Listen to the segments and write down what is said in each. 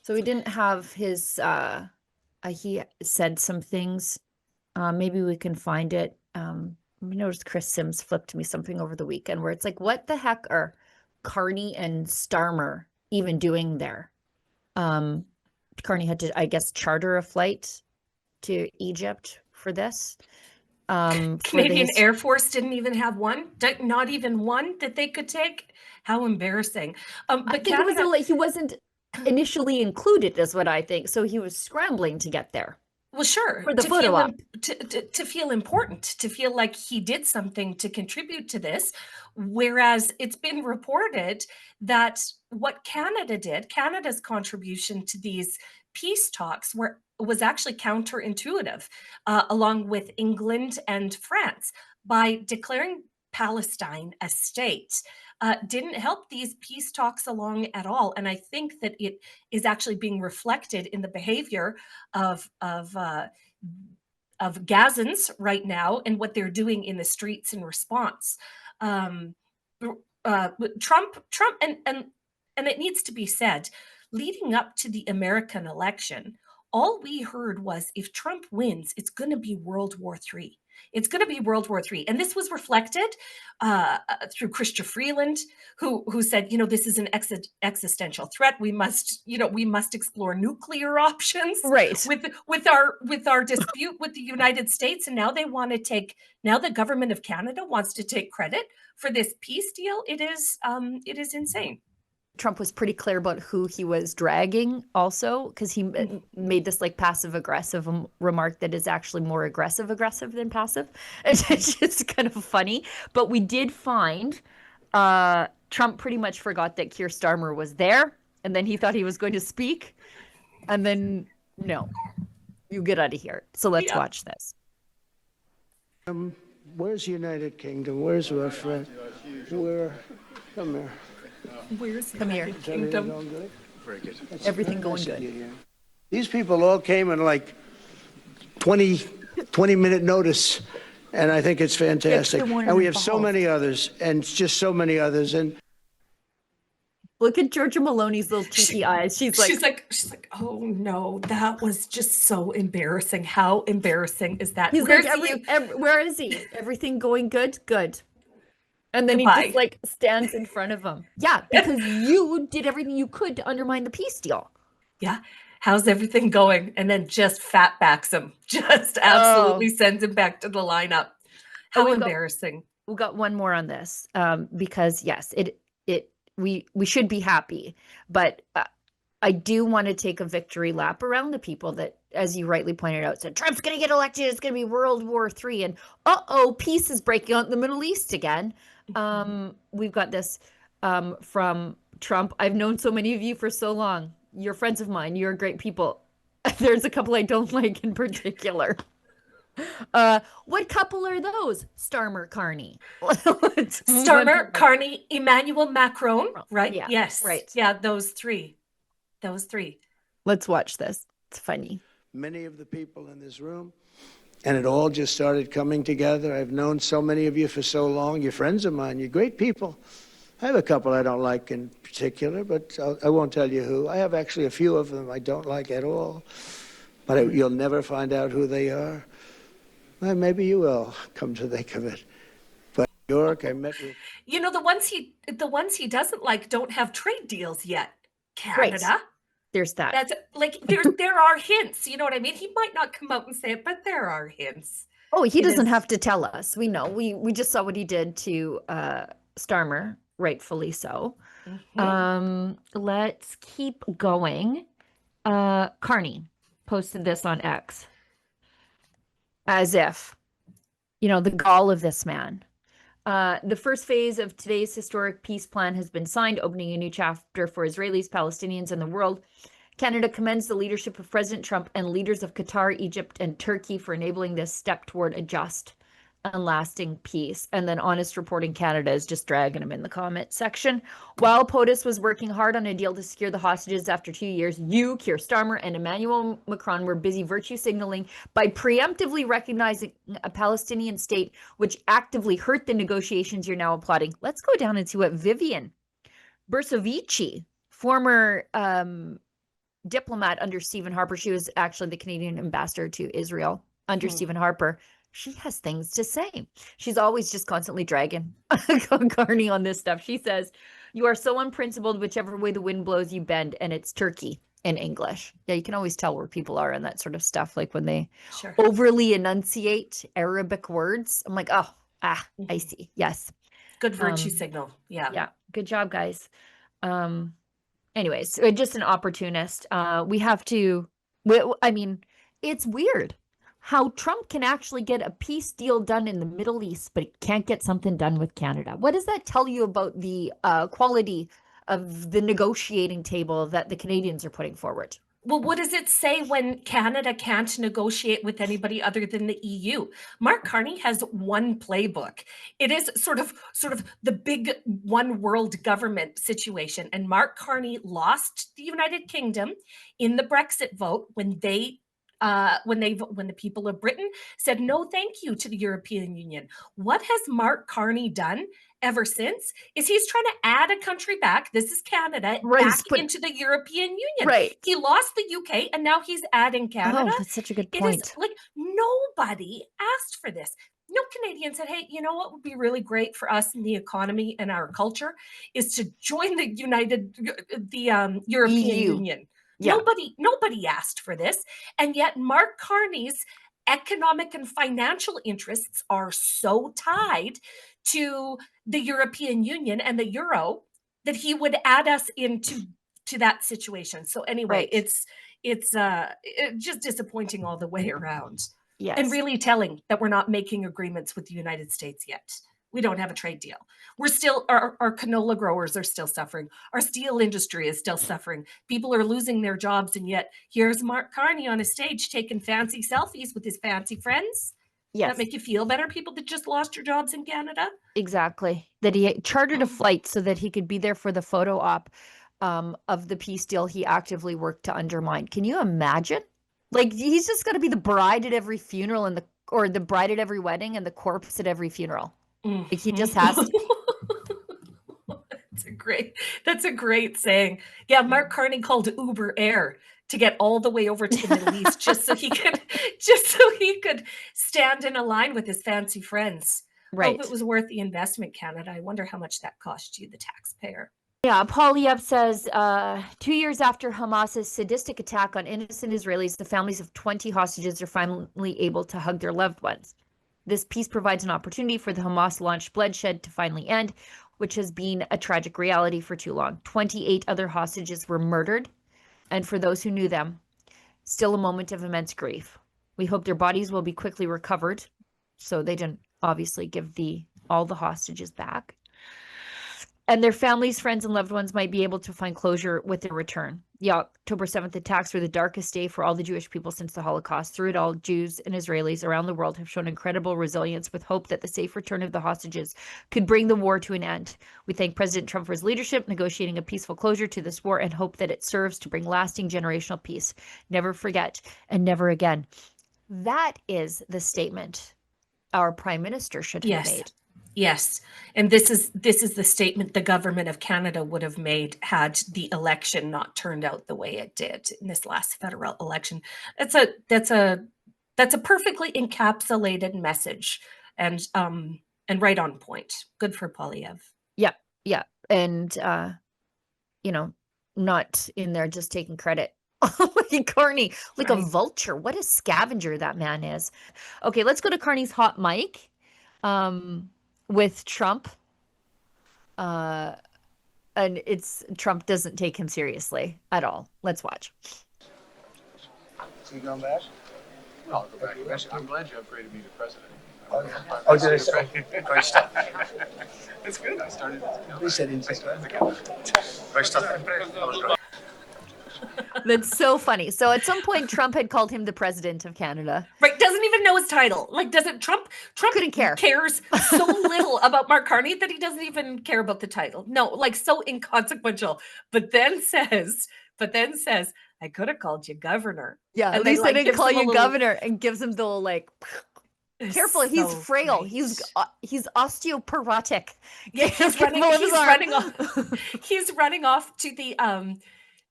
So we didn't have his, he said some things. Maybe we can find it. I noticed Chris Sims flipped me something over the weekend where it's like, what the heck are Carney and Starmer even doing there? Carney had to, I guess, charter a flight to Egypt for this. Canadian Air Force didn't even have one, not even one that they could take. How embarrassing. I think Canada, it was like he wasn't initially included, is what I think. So he was scrambling to get there. Well, sure. For the photo op. To feel important, to feel like he did something to contribute to this. Whereas it's been reported that what Canada did, Canada's contribution to these peace talks was actually counterintuitive, along with England and France, by declaring Palestine a state. Didn't help these peace talks along at all. And I think that it is actually being reflected in the behavior of Gazans right now and what they're doing in the streets in response. Trump, and it needs to be said, leading up to the American election, all we heard was if Trump wins, it's going to be World War III. It's going to be World War III. And this was reflected through Chrystia Freeland, who said, this is an existential threat. We must explore nuclear options, right, with our dispute with the United States. And now now the government of Canada wants to take credit for this peace deal. It is insane. Trump was pretty clear about who he was dragging also, because he made this like passive-aggressive remark that is actually more aggressive than passive. It's just kind of funny. But we did find Trump pretty much forgot that Keir Starmer was there, and then he thought he was going to speak. And then, no, you get out of here. So let's watch this. Where's the United Kingdom? Where's our friend? Come here. Come here. Kingdom. Going good? Very good. Everything going good. These people all came in like 20-minute notice, and I think it's fantastic. And we have so many others, and just so many others. And look at Georgia Maloney's little cheeky eyes. She's like, oh no, that was just so embarrassing. How embarrassing is that? He's where is he? Everything going good? Good. And then he just like stands in front of him. Yeah, because you did everything you could to undermine the peace deal. Yeah. How's everything going? And then just fatbacks him. Just absolutely sends him back to the lineup. How embarrassing. We got one more on this. Because yes, we should be happy. But I do want to take a victory lap around the people that, as you rightly pointed out, said Trump's going to get elected. It's going to be World War III. And peace is breaking out in the Middle East again. We've got this from Trump. I've known so many of you for so long. You're friends of mine. You're great people. There's a couple I don't like in particular. What couple are those? Starmer, Carney. Starmer, Carney, Emmanuel Macron, right? Yeah, yes. Right. Yeah, those three. Let's watch this. It's funny. Many of the people in this room, and it all just started coming together. I've known so many of you for so long. You're friends of mine. You're great people. I have a couple I don't like in particular, but I won't tell you who. I have actually a few of them I don't like at all, but you'll never find out who they are. Well, maybe you will, come to think of it. But New York, I met with... the ones he doesn't like don't have trade deals yet. Canada. Right. There's that. That's like there are hints. You know what I mean? He might not come out and say it, but there are hints. Oh, he doesn't have to tell us. We know. We just saw what he did to Starmer, rightfully so. Mm-hmm. Let's keep going. Carney posted this on X. As if, the gall of this man. The first phase of today's historic peace plan has been signed, opening a new chapter for Israelis, Palestinians, and the world. Canada commends the leadership of President Trump and leaders of Qatar, Egypt, and Turkey for enabling this step toward a just and lasting peace. And then Honest Reporting Canada is just dragging him in the comment section. While POTUS was working hard on a deal to secure the hostages after 2 years, you, Keir Starmer, and Emmanuel Macron were busy virtue signaling by preemptively recognizing a Palestinian state, which actively hurt the negotiations you're now applauding. Let's go down and see what Vivian Bersovici, former diplomat under Stephen Harper. She was actually the Canadian ambassador to Israel under Stephen Harper. She has things to say. She's always just constantly dragging Carney on this stuff. She says, "You are so unprincipled, whichever way the wind blows, you bend," and it's Turkey in English. Yeah, you can always tell where people are in that sort of stuff. Like when they overly enunciate Arabic words. I'm like, oh, I see. Yes. Good virtue signal. Yeah. Yeah. Good job, guys. Anyways, just an opportunist. I mean, it's weird how Trump can actually get a peace deal done in the Middle East, but he can't get something done with Canada. What does that tell you about the quality of the negotiating table that the Canadians are putting forward? Well, what does it say when Canada can't negotiate with anybody other than the EU? Mark Carney has one playbook. It is sort of the big one world government situation. And Mark Carney lost the United Kingdom in the Brexit vote when the people of Britain said no thank you to the European Union. What has Mark Carney done ever since is he's trying to add a country back, this is Canada, back into the European Union. Right. He lost the UK and now he's adding Canada. Oh, that's such a good point. It is like nobody asked for this. No Canadian said, hey, you know what would be really great for us in the economy and our culture is to join the European Union. Yeah. Nobody asked for this. And yet Mark Carney's economic and financial interests are so tied to the European Union and the euro that he would add us into that situation. So anyway, it's just disappointing all the way around. Yes. And really telling that we're not making agreements with the United States yet. We don't have a trade deal. We're still, our canola growers are still suffering. Our steel industry is still suffering. People are losing their jobs. And yet here's Mark Carney on a stage taking fancy selfies with his fancy friends. Yes. That make you feel better, people that just lost your jobs in Canada? Exactly. That he chartered a flight so that he could be there for the photo op of the peace deal he actively worked to undermine. Can you imagine? Like, he's just got to be the bride at every funeral or the bride at every wedding and the corpse at every funeral. Like, he just has to. That's a great saying. Yeah, Mark Carney called Uber Air to get all the way over to the Middle East just so he could stand in a line with his fancy friends. Right. Hope it was worth the investment, Canada. I wonder how much that cost you, the taxpayer. Yeah, Paul Yep says 2 years after Hamas's sadistic attack on innocent Israelis, the families of 20 hostages are finally able to hug their loved ones. This peace provides an opportunity for the Hamas-launched bloodshed to finally end, which has been a tragic reality for too long. 28 other hostages were murdered, and for those who knew them, still a moment of immense grief. We hope their bodies will be quickly recovered, so they didn't obviously give all the hostages back. And their families, friends, and loved ones might be able to find closure with their return. The October 7th attacks were the darkest day for all the Jewish people since the Holocaust. Through it all, Jews and Israelis around the world have shown incredible resilience with hope that the safe return of the hostages could bring the war to an end. We thank President Trump for his leadership, negotiating a peaceful closure to this war, and hope that it serves to bring lasting generational peace. Never forget and never again. That is the statement our Prime Minister should have made. Yes. And this is the statement the government of Canada would have made had the election not turned out the way it did in this last federal election. That's a perfectly encapsulated message and right on point. Good for Polyev. Yeah. And not in there just taking credit. Like Carney, like a vulture. What a scavenger that man is. Okay, let's go to Carney's hot mic. With Trump, and Trump doesn't take him seriously at all. Let's watch. Is he going back? No, I'll go back eventually. I'm glad you upgraded me to president. Oh, did I say? Great stuff. It's good. I started. He said he'd Great stuff. That was great. That's so funny. So at some point, Trump had called him the president of Canada. Right. Doesn't even know his title. Like, Trump couldn't care. Cares so little about Mark Carney that he doesn't even care about the title. No, like so inconsequential. But then says, I could have called you governor. Yeah. At least I didn't call you governor, and gives him the like, careful. He's frail. Great. He's osteoporotic. Yeah. He's running off to the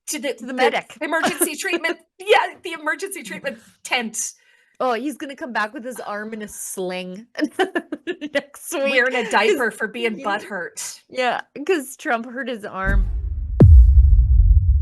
to the medic. emergency treatment. Yeah, the emergency treatment tent. Oh, he's gonna come back with his arm in a sling next week. Wearing a diaper 'cause- for being butthurt. Yeah, because Trump hurt his arm.